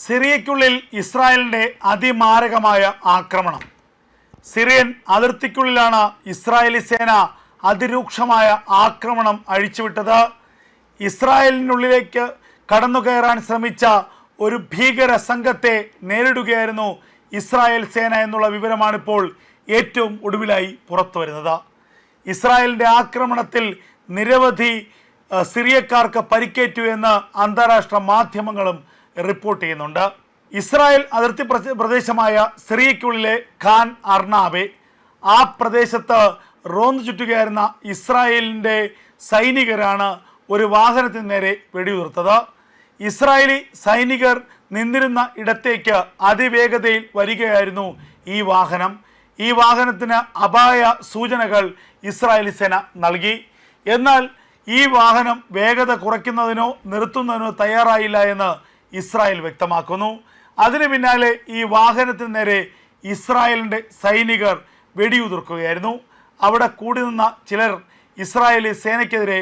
സിറിയയ്ക്കുള്ളിൽ ഇസ്രായേലിൻ്റെ അതിമാരകമായ ആക്രമണം. Syrian അതിർത്തിക്കുള്ളിലാണ് Israeli സേന അതിരൂക്ഷമായ ആക്രമണം അഴിച്ചുവിട്ടത്. ഇസ്രായേലിനുള്ളിലേക്ക് കടന്നുകയറാൻ ശ്രമിച്ച ഒരു ഭീകര സംഘത്തെ നേരിടുകയായിരുന്നു ഇസ്രായേൽ സേന എന്നുള്ള വിവരമാണിപ്പോൾ ഏറ്റവും ഒടുവിലായി പുറത്തു വരുന്നത്. ഇസ്രായേലിൻ്റെ ആക്രമണത്തിൽ നിരവധി സിറിയക്കാർക്ക് പരിക്കേറ്റു എന്ന് അന്താരാഷ്ട്ര മാധ്യമങ്ങളും റിപ്പോർട്ട് ചെയ്യുന്നുണ്ട്. ഇസ്രായേൽ അതിർത്തി പ്രദേശമായ സിറിയയ്ക്കുള്ളിലെ ഖാൻ അർണാബെ, ആ പ്രദേശത്ത് റോന്തു ചുറ്റുകയായിരുന്ന ഇസ്രായേലിൻ്റെ സൈനികരാണ് ഒരു വാഹനത്തിന് നേരെ വെടിയുതിർത്തത്. ഇസ്രായേലി സൈനികർ നിന്നിരുന്ന ഇടത്തേക്ക് അതിവേഗതയിൽ വരികയായിരുന്നു ഈ വാഹനം. ഈ വാഹനത്തിന് അപായ സൂചനകൾ ഇസ്രായേലി സേന നൽകി. എന്നാൽ ഈ വാഹനം വേഗത കുറയ്ക്കുന്നതിനോ നിർത്തുന്നതിനോ തയ്യാറായില്ല എന്ന് ഇസ്രായേൽ വ്യക്തമാക്കുന്നു. അതിന് പിന്നാലെ ഈ വാഹനത്തിന് നേരെ ഇസ്രായേലിൻ്റെ സൈനികർ വെടിയുതിർക്കുകയായിരുന്നു. അവിടെ കൂടി നിന്ന ചിലർ ഇസ്രായേലി സേനയ്ക്കെതിരെ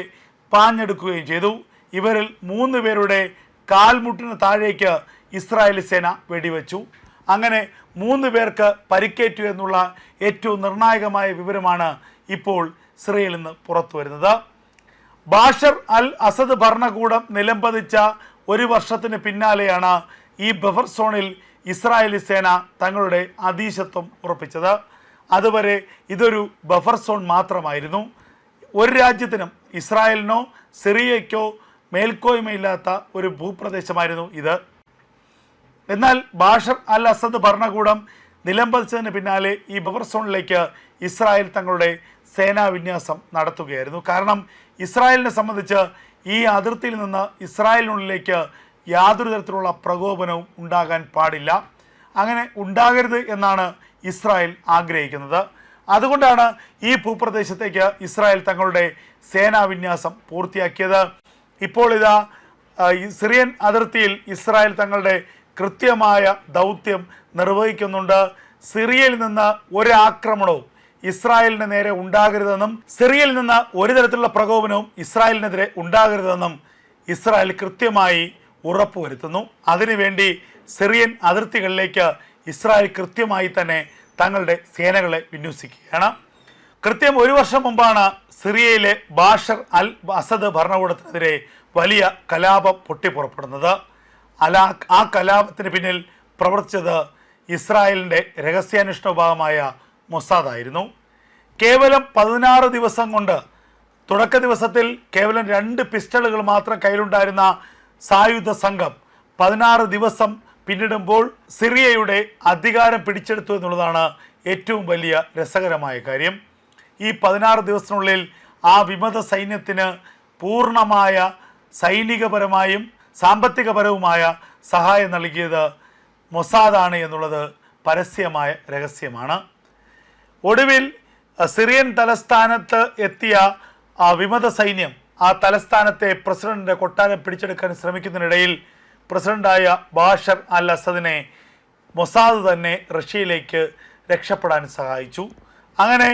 പാഞ്ഞെടുക്കുകയും ചെയ്തു. ഇവരിൽ 3 പേരുടെ കാൽമുട്ടിന് താഴേക്ക് ഇസ്രായേലി സേന വെടിവെച്ചു. അങ്ങനെ 3 പേർക്ക് പരിക്കേറ്റു എന്നുള്ള ഏറ്റവും നിർണായകമായ വിവരമാണ് ഇപ്പോൾ സിറിയയിൽ നിന്ന് പുറത്തു വരുന്നത്. ബാഷർ അൽ അസദ് ഭരണകൂടം നിലംപതിച്ച 1 വർഷത്തിന് പിന്നാലെയാണ് ഈ ബഫർ സോണിൽ ഇസ്രായേലി സേന തങ്ങളുടെ അധീശത്വം ഉറപ്പിച്ചത്. അതുവരെ ഇതൊരു ബഫർ സോൺ മാത്രമായിരുന്നു. ഒരു രാജ്യത്തിനും, ഇസ്രായേലിനോ സിറിയയ്ക്കോ മേൽക്കോയ്മയില്ലാത്ത ഒരു ഭൂപ്രദേശമായിരുന്നു ഇത്. എന്നാൽ ബാഷർ അൽ അസദ് ഭരണകൂടം നിലംപതിച്ചതിന് പിന്നാലെ ഈ ബഫർ സോണിലേക്ക് ഇസ്രായേൽ തങ്ങളുടെ സേനാവിന്യാസം നടത്തുകയായിരുന്നു. കാരണം ഇസ്രായേലിനെ സംബന്ധിച്ച് ഈ അതിർത്തിയിൽ നിന്ന് ഇസ്രായേലിനുള്ളിലേക്ക് യാതൊരു തരത്തിലുള്ള പ്രകോപനവും ഉണ്ടാകാൻ പാടില്ല. അങ്ങനെ ഉണ്ടാകരുത് എന്നാണ് ഇസ്രായേൽ ആഗ്രഹിക്കുന്നത്. അതുകൊണ്ടാണ് ഈ ഭൂപ്രദേശത്തേക്ക് ഇസ്രായേൽ തങ്ങളുടെ സേനാവിന്യാസം പൂർത്തിയാക്കിയത്. ഇപ്പോൾ ഇതാ സിറിയൻ അതിർത്തിയിൽ ഇസ്രായേൽ തങ്ങളുടെ കൃത്യമായ ദൗത്യം നിർവഹിക്കുന്നുണ്ട്. സിറിയയിൽ നിന്ന് ഒരാക്രമണവും ഇസ്രായേലിന് നേരെ ഉണ്ടാകരുതെന്നും സിറിയയിൽ നിന്ന് ഒരു തരത്തിലുള്ള പ്രകോപനവും ഇസ്രായേലിനെതിരെ ഉണ്ടാകരുതെന്നും ഇസ്രായേൽ കൃത്യമായി ഉറപ്പുവരുത്തുന്നു. അതിനുവേണ്ടി സിറിയൻ അതിർത്തികളിലേക്ക് ഇസ്രായേൽ കൃത്യമായി തന്നെ തങ്ങളുടെ സേനകളെ വിന്യസിക്കുകയാണ്. കൃത്യം 1 വർഷം മുമ്പാണ് സിറിയയിലെ ബാഷർ അൽ അസദ് ഭരണകൂടത്തിനെതിരെ വലിയ കലാപം പൊട്ടിപ്പുറപ്പെടുന്നത്. ആ കലാപത്തിന് പിന്നിൽ പ്രവർത്തിച്ചത് ഇസ്രായേലിൻ്റെ രഹസ്യാന്വേഷണ വിഭാഗമായ മൊസാദായിരുന്നു. കേവലം 16 ദിവസം കൊണ്ട്, തുടക്ക ദിവസത്തിൽ കേവലം 2 പിസ്റ്റളുകൾ മാത്രം കയ്യിലുണ്ടായിരുന്ന സായുധ സംഘം 16 ദിവസം പിന്നിടുമ്പോൾ സിറിയയുടെ അധികാരം പിടിച്ചെടുത്തു എന്നുള്ളതാണ് ഏറ്റവും വലിയ രസകരമായ കാര്യം. ഈ 16 ദിവസത്തിനുള്ളിൽ ആ വിമത സൈന്യത്തിന് പൂർണ്ണമായ സൈനികപരമായും സാമ്പത്തികപരവുമായ സഹായം നൽകിയത് മൊസാദാണ് എന്നുള്ളത് പരസ്യമായ രഹസ്യമാണ്. ഒടുവിൽ സിറിയൻ തലസ്ഥാനത്ത് എത്തിയ ആ വിമത സൈന്യം ആ തലസ്ഥാനത്തെ പ്രസിഡന്റിൻ്റെ കൊട്ടാരം പിടിച്ചെടുക്കാൻ ശ്രമിക്കുന്നതിനിടയിൽ പ്രസിഡന്റായ ബാഷർ അൽ അസദിനെ മൊസാദ് തന്നെ റഷ്യയിലേക്ക് രക്ഷപ്പെടാൻ സഹായിച്ചു. അങ്ങനെ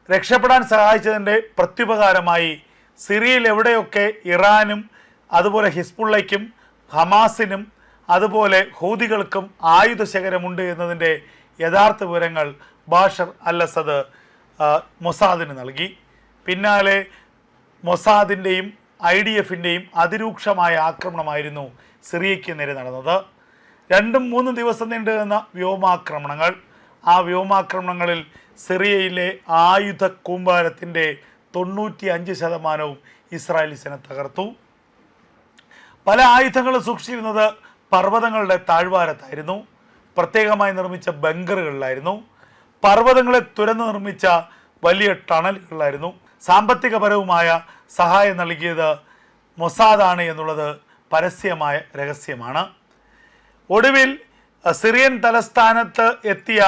രക്ഷപ്പെടാൻ സഹായിച്ചതിൻ്റെ പ്രത്യുപകാരമായി സിറിയയിൽ എവിടെയൊക്കെ ഇറാനും അതുപോലെ ഹിസ്ബുള്ളയ്ക്കും ഹമാസിനും അതുപോലെ ഹൂതികൾക്കും ആയുധശേഖരമുണ്ട് എന്നതിൻ്റെ യഥാർത്ഥ വിവരങ്ങൾ ബാഷർ അൽ അസദ് മൊസാദിന് നൽകി. പിന്നാലെ മൊസാദിൻ്റെയും IDFിൻ്റെയും അതിരൂക്ഷമായ ആക്രമണമായിരുന്നു സിറിയയ്ക്ക് നേരെ നടന്നത്. 2-3 ദിവസം നീണ്ടു നിന്ന വ്യോമാക്രമണങ്ങൾ. ആ വ്യോമാക്രമണങ്ങളിൽ സിറിയയിലെ ആയുധ കൂമ്പാരത്തിൻ്റെ 95% ഇസ്രായേലി സേന തകർത്തു. പല ആയുധങ്ങളും സൂക്ഷിച്ചിരുന്നത് പർവ്വതങ്ങളുടെ താഴ്വാരത്തായിരുന്നു. പ്രത്യേകമായി നിർമ്മിച്ച ബങ്കറുകളിലായിരുന്നു. പർവ്വതങ്ങളെ തുരന്ന് നിർമ്മിച്ച വലിയ ടണലുകളിലായിരുന്നു. സാമ്പത്തികപരവുമായ സഹായം നൽകിയത് മൊസാദാണ് എന്നുള്ളത് പരസ്യമായ രഹസ്യമാണ്. ഒടുവിൽ സിറിയൻ തലസ്ഥാനത്ത് എത്തിയ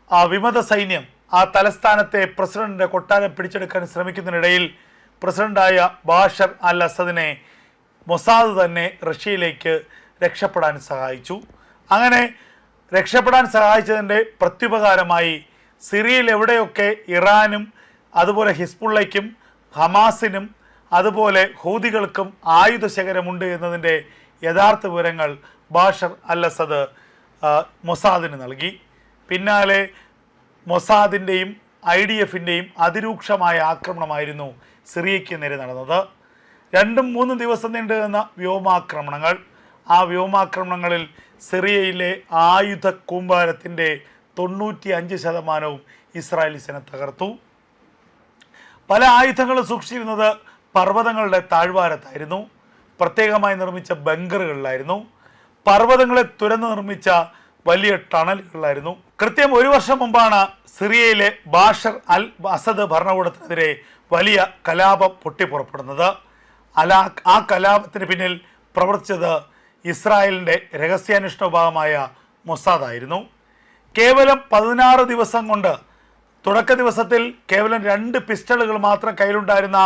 ആ വിമത സൈന്യം ആ തലസ്ഥാനത്തെ പ്രസിഡന്റിൻ്റെ കൊട്ടാരം പിടിച്ചെടുക്കാൻ ശ്രമിക്കുന്നതിനിടയിൽ പ്രസിഡന്റായ ബാഷർ അൽ അസദിനെ മൊസാദ് തന്നെ റഷ്യയിലേക്ക് രക്ഷപ്പെടാൻ സഹായിച്ചു. അങ്ങനെ രക്ഷപ്പെടാൻ സഹായിച്ചതിൻ്റെ പ്രത്യുപകാരമായി സിറിയയിൽ എവിടെയൊക്കെ ഇറാനും അതുപോലെ ഹിസ്ബുള്ളയ്ക്കും ഹമാസിനും അതുപോലെ ഹൂതികൾക്കും ആയുധശേഖരമുണ്ട് എന്നതിൻ്റെ യഥാർത്ഥ വിവരങ്ങൾ ബാഷർ അൽ അസദ് മൊസാദിന് നൽകി. പിന്നാലെ മൊസാദിൻ്റെയും IDF-ൻ്റെയും അതിരൂക്ഷമായ ആക്രമണമായിരുന്നു സിറിയയ്ക്ക് നേരെ നടന്നത്. 2-3 ദിവസം നീണ്ടുനിന്ന വ്യോമാക്രമണങ്ങൾ. ആ വ്യോമാക്രമണങ്ങളിൽ സിറിയയിലെ ആയുധ കൂമ്പാരത്തിൻ്റെ 95% ഇസ്രായേലി സേന തകർത്തു. പല ആയുധങ്ങളും സൂക്ഷിച്ചിരുന്നത് പർവ്വതങ്ങളുടെ താഴ്വാരത്തായിരുന്നു. പ്രത്യേകമായി നിർമ്മിച്ച ബങ്കറുകളിലായിരുന്നു. പർവ്വതങ്ങളെ തുരന്ന് നിർമ്മിച്ച വലിയ ടണലുകളിലായിരുന്നു. കൃത്യം 1 വർഷം മുമ്പാണ് സിറിയയിലെ ബാഷർ അൽ അസദ് ഭരണകൂടത്തിനെതിരെ വലിയ കലാപം പൊട്ടിപ്പുറപ്പെടുന്നത്. ആ കലാപത്തിന് പിന്നിൽ പ്രവർത്തിച്ചത് ഇസ്രായേലിൻ്റെ രഹസ്യാന്വേഷണ വിഭാഗമായ മൊസാദായിരുന്നു. കേവലം 16 ദിവസം കൊണ്ട്, തുടക്ക ദിവസത്തിൽ കേവലം 2 പിസ്റ്റളുകൾ മാത്രം കയ്യിലുണ്ടായിരുന്ന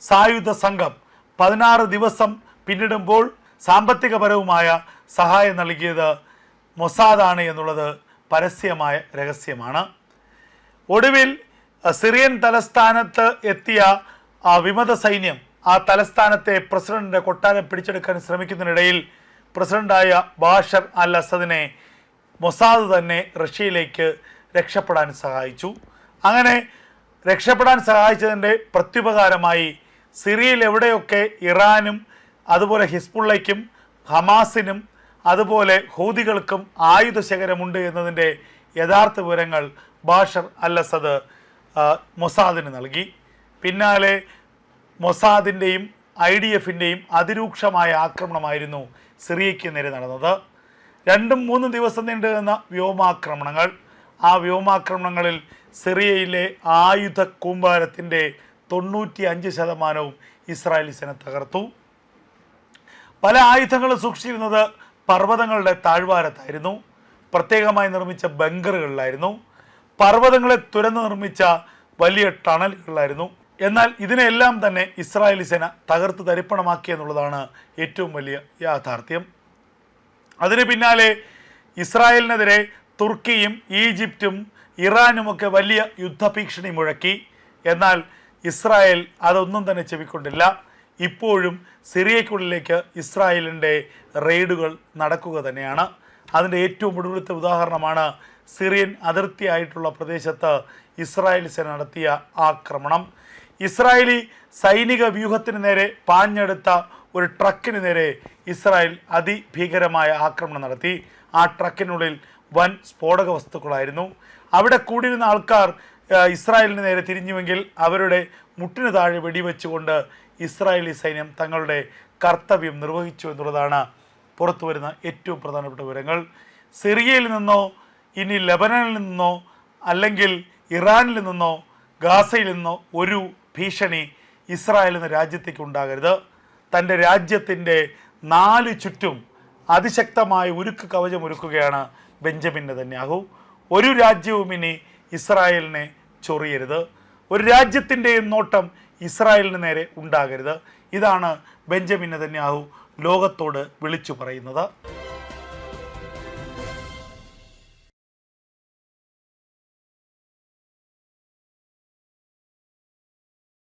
സായുധ സംഘം 16 ദിവസം പിന്നിടുമ്പോൾ സാമ്പത്തികപരവുമായ സഹായം നൽകിയത് മൊസാദാണ് എന്നുള്ളത് പരസ്യമായ രഹസ്യമാണ്. ഒടുവിൽ സിറിയൻ തലസ്ഥാനത്ത് എത്തിയ വിമത സൈന്യം ആ തലസ്ഥാനത്തെ പ്രസിഡന്റിൻ്റെ കൊട്ടാരം പിടിച്ചെടുക്കാൻ ശ്രമിക്കുന്നതിനിടയിൽ പ്രസിഡന്റായ ബാഷർ അൽ അസദിനെ മൊസാദ് തന്നെ റഷ്യയിലേക്ക് രക്ഷപ്പെടാൻ സഹായിച്ചു. അങ്ങനെ രക്ഷപ്പെടാൻ സഹായിച്ചതിൻ്റെ പ്രത്യുപകാരമായി സിറിയയിൽ എവിടെയൊക്കെ ഇറാനും അതുപോലെ ഹിസ്ബുള്ളയ്ക്കും ഹമാസിനും അതുപോലെ ഹൂതികൾക്കും ആയുധശേഖരമുണ്ട് എന്നതിൻ്റെ യഥാർത്ഥ വിവരങ്ങൾ ബാഷർ അൽ അസദ് മൊസാദിന് നൽകി. പിന്നാലെ മൊസാദിൻ്റെയും IDF-ൻ്റെയും അതിരൂക്ഷമായ ആക്രമണമായിരുന്നു സിറിയയ്ക്ക് നേരെ നടന്നത്. 2-3 ദിവസം നീണ്ടുനിന്ന വ്യോമാക്രമണങ്ങൾ. ആ വ്യോമാക്രമണങ്ങളിൽ സിറിയയിലെ ആയുധ കൂമ്പാരത്തിൻ്റെ 95% ഇസ്രായേലി സേന തകർത്തു. പല ആയുധങ്ങളും സൂക്ഷിച്ചിരുന്നത് പർവ്വതങ്ങളുടെ താഴ്വാരത്തായിരുന്നു. പ്രത്യേകമായി നിർമ്മിച്ച ബങ്കറുകളിലായിരുന്നു. പർവ്വതങ്ങളെ തുരന്ന് നിർമ്മിച്ച വലിയ ടണലുകളിലായിരുന്നു. എന്നാൽ ഇതിനെല്ലാം തന്നെ ഇസ്രായേലി സേന തകർത്ത് തരിപ്പണമാക്കി എന്നുള്ളതാണ് ഏറ്റവും വലിയ യാഥാർത്ഥ്യം. അതിന് പിന്നാലെ ഇസ്രായേലിനെതിരെ തുർക്കിയും ഈജിപ്തും ഇറാനുമൊക്കെ വലിയ യുദ്ധഭീഷണി മുഴക്കി. എന്നാൽ ഇസ്രായേൽ അതൊന്നും തന്നെ ചെവിക്കൊണ്ടില്ല. ഇപ്പോഴും സിറിയയ്ക്കുള്ളിലേക്ക് ഇസ്രായേലിൻ്റെ റെയ്ഡുകൾ നടക്കുക തന്നെയാണ്. അതിൻ്റെ ഏറ്റവും ഒടുവിലത്തെ ഉദാഹരണമാണ് സിറിയൻ അതിർത്തിയായിട്ടുള്ള പ്രദേശത്ത് ഇസ്രായേൽ സേന നടത്തിയ ആക്രമണം. ഇസ്രായേലി സൈനിക വ്യൂഹത്തിന് നേരെ പാഞ്ഞെടുത്ത ഒരു ട്രക്കിന് നേരെ ഇസ്രായേൽ അതിഭീകരമായ ആക്രമണം നടത്തി. ആ ട്രക്കിനുള്ളിൽ വൻ സ്ഫോടക വസ്തുക്കളായിരുന്നു. അവിടെ കൂടിയിരുന്ന ആൾക്കാർ ഇസ്രായേലിന് നേരെ തിരിഞ്ഞുവെങ്കിൽ അവരുടെ മുട്ടിന് താഴെ വെടിവെച്ചുകൊണ്ട് ഇസ്രായേലി സൈന്യം തങ്ങളുടെ കർത്തവ്യം നിർവഹിച്ചു എന്നുള്ളതാണ് പുറത്തു വരുന്ന ഏറ്റവും പ്രധാനപ്പെട്ട വിവരങ്ങൾ. സിറിയയിൽ നിന്നോ ഇനി ലെബനനിൽ നിന്നോ അല്ലെങ്കിൽ ഇറാനിൽ നിന്നോ ഗാസയിൽ നിന്നോ ഒരു ഭീഷണി ഇസ്രായേൽ എന്ന രാജ്യത്തേക്ക് ഉണ്ടാകരുത്. തൻ്റെ രാജ്യത്തിൻ്റെ 4 ചുറ്റും അതിശക്തമായ ഉരുക്ക് കവചം ഒരുക്കുകയാണ് ബെഞ്ചമിൻ നെതന്യാഹു. ഒരു രാജ്യവും ഇനി ഇസ്രായേലിനെ ചൊറിയരുത്. ഒരു രാജ്യത്തിൻ്റെയും നോട്ടം ഇസ്രായേലിന് നേരെ ഉണ്ടാകരുത്. ഇതാണ് ബെഞ്ചമിൻ നെതന്യാഹു ലോകത്തോട് വിളിച്ചു പറയുന്നത്.